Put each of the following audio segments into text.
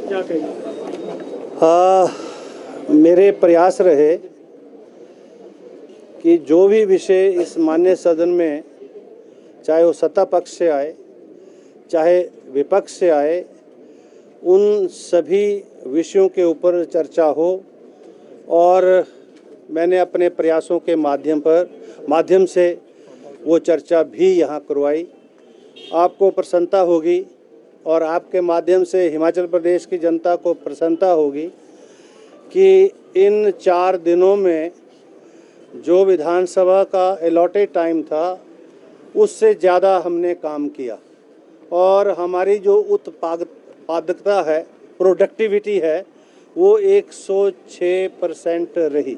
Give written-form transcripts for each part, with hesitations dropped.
क्या कहेंगे? मेरे प्रयास रहे कि जो भी विषय इस माननीय सदन में, चाहे वो सत्ता पक्ष से आए चाहे विपक्ष से आए, उन सभी विषयों के ऊपर चर्चा हो। और मैंने अपने प्रयासों के माध्यम से वो चर्चा भी यहाँ करवाई। आपको प्रसन्नता होगी और आपके माध्यम से हिमाचल प्रदेश की जनता को प्रसन्नता होगी कि इन 4 दिनों में जो विधानसभा का अलॉटेड टाइम था उससे ज़्यादा हमने काम किया और हमारी जो उत्पादकता है, प्रोडक्टिविटी है, वो 106% रही।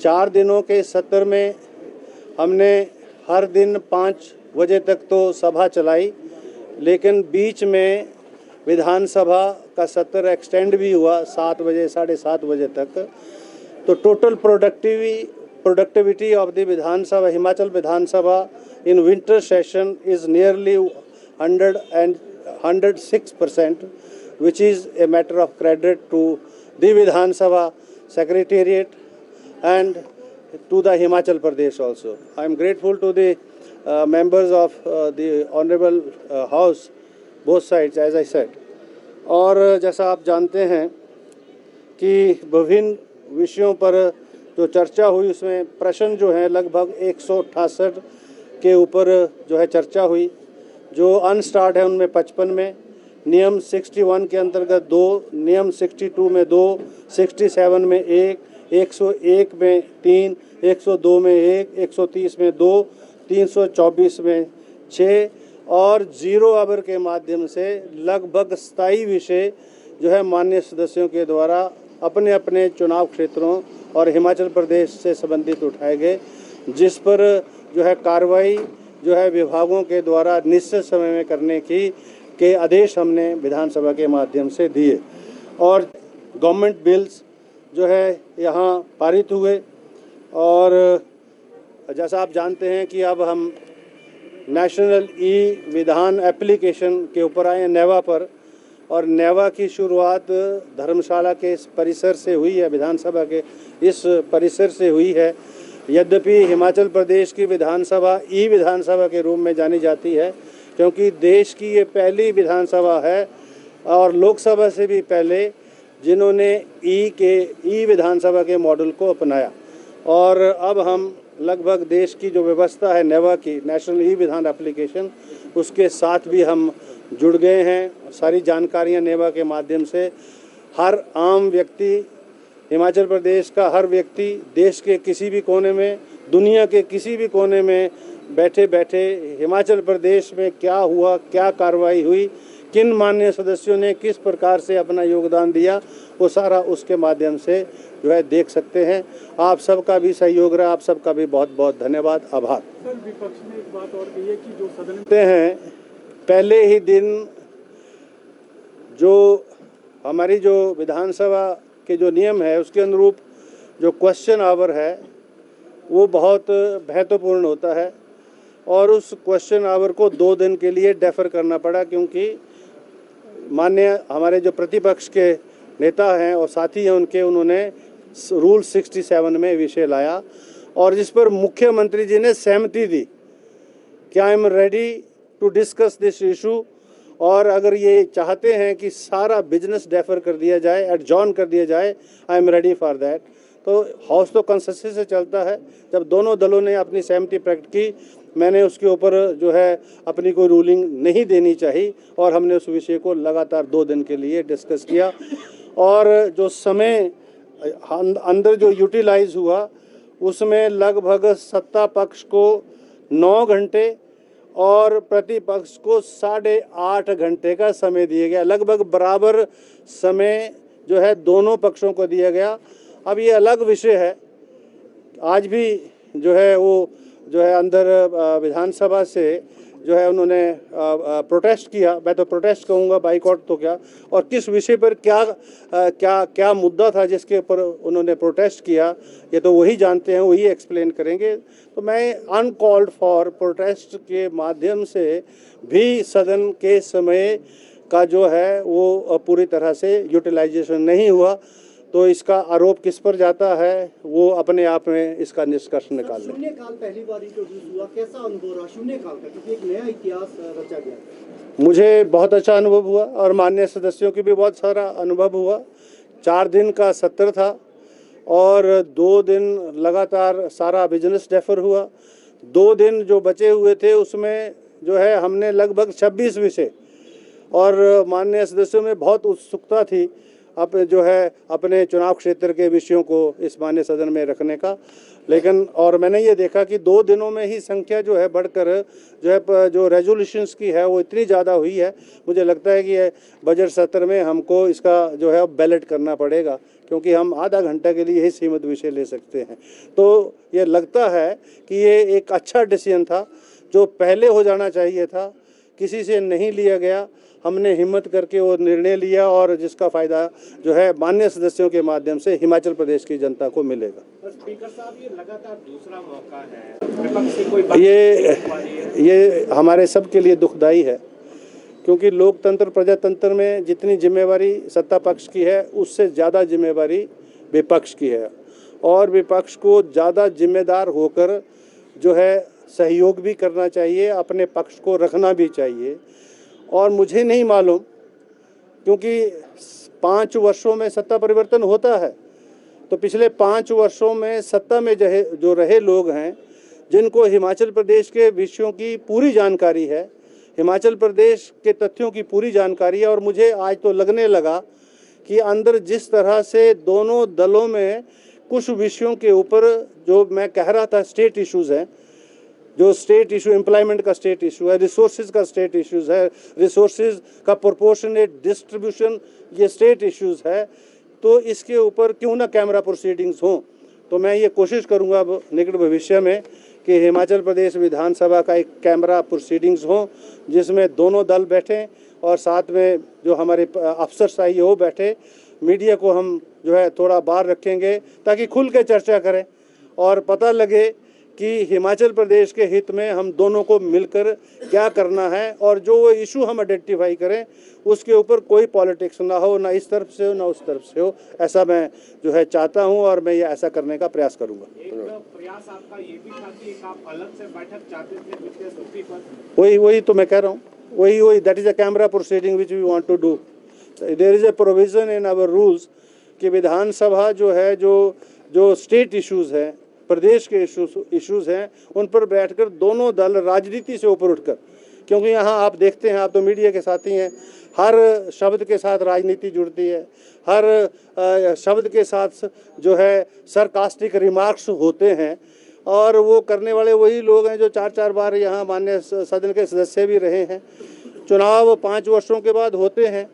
4 दिनों के सत्र में हमने हर दिन 5 बजे तक तो सभा चलाई, लेकिन बीच में विधानसभा का सत्र एक्सटेंड भी हुआ 7 बजे, 7:30 बजे तक। तो total productivity of the Vidhanasabha, Himachal Vidhanasabha in winter session is nearly 106%, which is a matter of credit to the Vidhanasabha Secretariat and to the Himachal Pradesh also. I am grateful to the members of the Honorable House, both sides, as I said. और जैसा आप जानते हैं कि विभिन्न विषयों पर जो चर्चा हुई उसमें प्रश्न जो है लगभग 168 के ऊपर जो है चर्चा हुई। जो अनस्टार्ट है उनमें 55 में, नियम 61 के अंतर्गत 2, नियम 62 में 2, 67 में 1, 101 में 3, 102 में 1, 130 में 2, 324 में 6 और 0 आवर के माध्यम से लगभग 27 विषय जो है माननीय सदस्यों के द्वारा अपने अपने चुनाव क्षेत्रों और हिमाचल प्रदेश से संबंधित उठाए गए, जिस पर जो है कार्रवाई जो है विभागों के द्वारा निश्चित समय में करने के आदेश हमने विधानसभा के माध्यम से दिए। और गवर्नमेंट बिल्स जो है यहाँ पारित हुए। और जैसा आप जानते हैं कि अब हम नेशनल विधान एप्लीकेशन के ऊपर आए हैं, नेवा पर। और नेवा की शुरुआत धर्मशाला के इस परिसर से हुई है, विधानसभा के इस परिसर से हुई है। यद्यपि हिमाचल प्रदेश की विधानसभा विधानसभा के रूप में जानी जाती है, क्योंकि देश की ये पहली विधानसभा है और लोकसभा से भी पहले जिन्होंने विधानसभा के मॉडल को अपनाया। और अब हम लगभग देश की जो व्यवस्था है नेवा की, नेशनल विधान एप्लीकेशन, उसके साथ भी हम जुड़ गए हैं। सारी जानकारियां नेवा के माध्यम से हर आम व्यक्ति, हिमाचल प्रदेश का हर व्यक्ति, देश के किसी भी कोने में, दुनिया के किसी भी कोने में बैठे बैठे हिमाचल प्रदेश में क्या हुआ, क्या कार्रवाई हुई, किन माननीय सदस्यों ने किस प्रकार से अपना योगदान दिया, वो सारा उसके माध्यम से जो है देख सकते हैं। आप सबका भी सहयोग रहा, आप सबका भी बहुत बहुत धन्यवाद, आभार। सर, विपक्ष ने एक बात और कही है कि जो सदन हैं पहले ही दिन जो हमारी जो विधानसभा के जो नियम है उसके अनुरूप जो क्वेश्चन आवर है वो बहुत महत्वपूर्ण होता है और उस क्वेश्चन आवर को 2 दिन के लिए डेफर करना पड़ा, क्योंकि माननीय हमारे जो प्रतिपक्ष के नेता हैं और साथी हैं उन्होंने रूल 67 में विषय लाया और जिस पर मुख्यमंत्री जी ने सहमति दी कि I am ready to discuss this issue. और अगर ये चाहते हैं कि सारा बिजनेस डेफर कर दिया जाए, एडजॉर्न कर दिया जाए, आई एम रेडी फॉर दैट। तो हाउस तो कंसेंसस से चलता है। जब दोनों दलों ने अपनी सहमति प्रकट की, मैंने उसके ऊपर जो है अपनी कोई रूलिंग नहीं देनी चाहिए और हमने उस विषय को लगातार 2 दिन के लिए डिस्कस किया। और जो समय अंदर जो यूटिलाइज हुआ उसमें लगभग सत्ता पक्ष को 9 घंटे और प्रतिपक्ष को 8.5 घंटे का समय दिया गया। लगभग बराबर समय जो है दोनों पक्षों को दिया गया। अब ये अलग विषय है, आज भी जो है वो जो है अंदर विधानसभा से जो है उन्होंने प्रोटेस्ट किया। मैं तो प्रोटेस्ट कहूँगा, बाइकआउट तो क्या, और किस विषय पर क्या मुद्दा था जिसके ऊपर उन्होंने प्रोटेस्ट किया, ये तो वही जानते हैं, वही एक्सप्लेन करेंगे। तो मैं अनकॉल्ड फॉर प्रोटेस्ट के माध्यम से भी सदन के समय का जो है वो पूरी तरह से यूटिलाइजेशन नहीं हुआ। तो इसका आरोप किस पर जाता है वो अपने आप में इसका निष्कर्ष निकाल लें। शून्यकाल पहली बार इंट्रोड्यूस हुआ, कैसा अनुभव रहा शून्यकाल का, क्योंकि एक नया इतिहास रचा गया? मुझे बहुत अच्छा अनुभव हुआ और माननीय सदस्यों की भी बहुत सारा अनुभव हुआ। 4 दिन का सत्र था और 2 दिन लगातार सारा बिजनेस डेफर हुआ। 2 दिन जो बचे हुए थे उसमें जो है हमने लगभग 26 विषय, और माननीय सदस्यों में बहुत उत्सुकता थी अब जो है अपने चुनाव क्षेत्र के विषयों को इस माननीय सदन में रखने का। लेकिन और मैंने ये देखा कि 2 दिनों में ही संख्या जो है बढ़कर जो है जो रेजोल्यूशंस की है वो इतनी ज़्यादा हुई है। मुझे लगता है कि बजट सत्र में हमको इसका जो है बैलेट करना पड़ेगा, क्योंकि हम आधा घंटा के लिए ही सीमित विषय ले सकते हैं। तो ये लगता है कि ये एक अच्छा डिसीजन था जो पहले हो जाना चाहिए था, किसी से नहीं लिया गया। हमने हिम्मत करके वो निर्णय लिया और जिसका फ़ायदा जो है माननीय सदस्यों के माध्यम से हिमाचल प्रदेश की जनता को मिलेगा। स्पीकर साहब, ये लगातार दूसरा मौका है, विपक्ष से कोई बात ये हमारे सब के लिए दुखदाई है, क्योंकि लोकतंत्र प्रजातंत्र में जितनी जिम्मेवारी सत्ता पक्ष की है उससे ज़्यादा जिम्मेवारी विपक्ष की है, और विपक्ष को ज़्यादा जिम्मेदार होकर जो है सहयोग भी करना चाहिए, अपने पक्ष को रखना भी चाहिए। और मुझे नहीं मालूम, क्योंकि 5 वर्षों में सत्ता परिवर्तन होता है, तो पिछले 5 वर्षों में सत्ता में जो रहे लोग हैं जिनको हिमाचल प्रदेश के विषयों की पूरी जानकारी है, हिमाचल प्रदेश के तथ्यों की पूरी जानकारी है। और मुझे आज तो लगने लगा कि अंदर जिस तरह से दोनों दलों में कुछ विषयों के ऊपर जो मैं कह रहा था स्टेट इश्यूज़ हैं, जो स्टेट इशू एम्प्लॉयमेंट का स्टेट इशू है, रिसोर्सेज का स्टेट इश्यूज़ है, रिसोर्सेज का प्रोपोर्शनेट डिस्ट्रीब्यूशन ये स्टेट इश्यूज़ है, तो इसके ऊपर क्यों ना कैमरा प्रोसीडिंग्स हों। तो मैं ये कोशिश करूंगा अब निकट भविष्य में कि हिमाचल प्रदेश विधानसभा का एक कैमरा प्रोसीडिंग्स हो जिसमें दोनों दल बैठें और साथ में जो हमारे अफसरशाही है वो बैठे। मीडिया को हम जो है थोड़ा बाहर रखेंगे ताकि खुल के चर्चा करें और पता लगे कि हिमाचल प्रदेश के हित में हम दोनों को मिलकर क्या करना है, और जो वो इशू हम आइडेंटिफाई करें उसके ऊपर कोई पॉलिटिक्स ना हो, ना इस तरफ से हो ना उस तरफ से हो। ऐसा मैं जो है चाहता हूं और मैं ये ऐसा करने का प्रयास करूंगा। एक प्रयास आपका ये भी था कि आप अलग से बैठक चाहते थे वित्तीय सूची पर। वही तो मैं कह रहा हूँ, वही that is a camera proceeding which we want to do. There is a provision in our rules कि विधानसभा जो है जो स्टेट इश्यूज हैं, प्रदेश के इश्यूज हैं, उन पर बैठकर दोनों दल राजनीति से ऊपर उठकर, क्योंकि यहाँ आप देखते हैं, आप तो मीडिया के साथी हैं, हर शब्द के साथ राजनीति जुड़ती है, हर शब्द के साथ जो है सरकास्टिक रिमार्क्स होते हैं, और वो करने वाले वही लोग हैं जो 4-4 बार यहाँ माननीय सदन के सदस्य भी रहे हैं। चुनाव 5 वर्षों के बाद होते हैं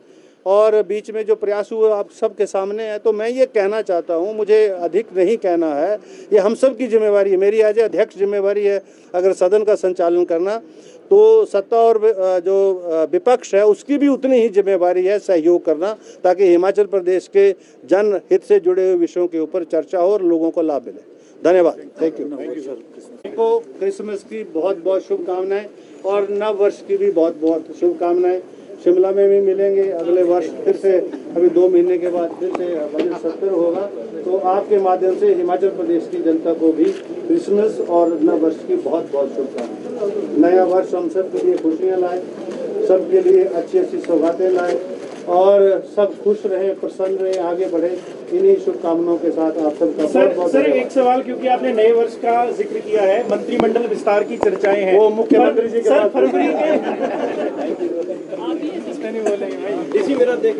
और बीच में जो प्रयास हुए आप सबके सामने है। तो मैं ये कहना चाहता हूँ, मुझे अधिक नहीं कहना है, ये हम सब की जिम्मेवारी है, मेरी एज अध्यक्ष जिम्मेवारी है अगर सदन का संचालन करना, तो सत्ता और जो विपक्ष है उसकी भी उतनी ही जिम्मेवारी है सहयोग करना, ताकि हिमाचल प्रदेश के जनहित से जुड़े हुए विषयों के ऊपर चर्चा हो और लोगों को लाभ मिले। धन्यवाद। Thank you sir. को क्रिसमस की बहुत बहुत शुभकामनाएं और नव वर्ष की भी बहुत बहुत शुभकामनाएं। शिमला में भी मिलेंगे अगले वर्ष, फिर से अभी 2 महीने के बाद फिर से बजट सत्र होगा, तो आपके माध्यम से हिमाचल प्रदेश की जनता को भी क्रिसमस और नव वर्ष की बहुत बहुत शुभकामनाएं। नया वर्ष हम सब के लिए खुशियाँ लाए, सबके लिए अच्छी अच्छी सौगातें लाए और सब खुश रहें, प्रसन्न रहें, आगे बढ़े। इन्हीं शुभकामनाओं के साथ आप सबका बहुत बहुत सर एक सवाल, क्योंकि आपने नए वर्ष का जिक्र किया है, मंत्रिमंडल विस्तार की चर्चाएं हैं, वो मुख्यमंत्री जी के सर फरवरी के इसी मेरा देख